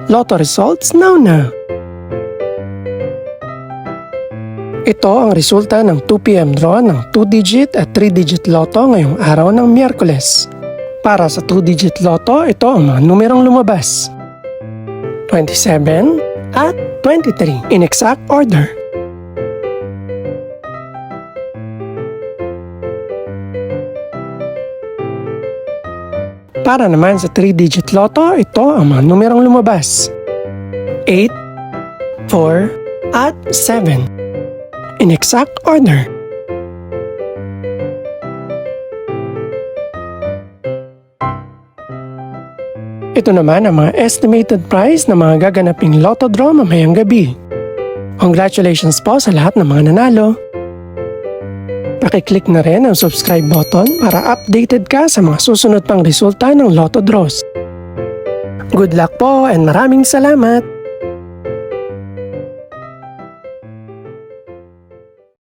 Lotto results now. Ito ang resulta ng 2 PM draw ng 2-digit at 3-digit lotto ngayong araw ng Miyerkules. Para sa 2-digit lotto, ito ang mga numerong lumabas: 27 at 23 in exact order. Para naman sa 3-digit lotto, ito ang mga numerong lumabas: 8, 4, at 7 in exact order. Ito naman ang mga estimated price ng mga gaganaping lotto draw mamayang gabi. Congratulations po sa lahat ng mga nanalo. Pakiclick na rin ang subscribe button para updated ka sa mga susunod pang resulta ng lotto draws. Good luck po and maraming salamat!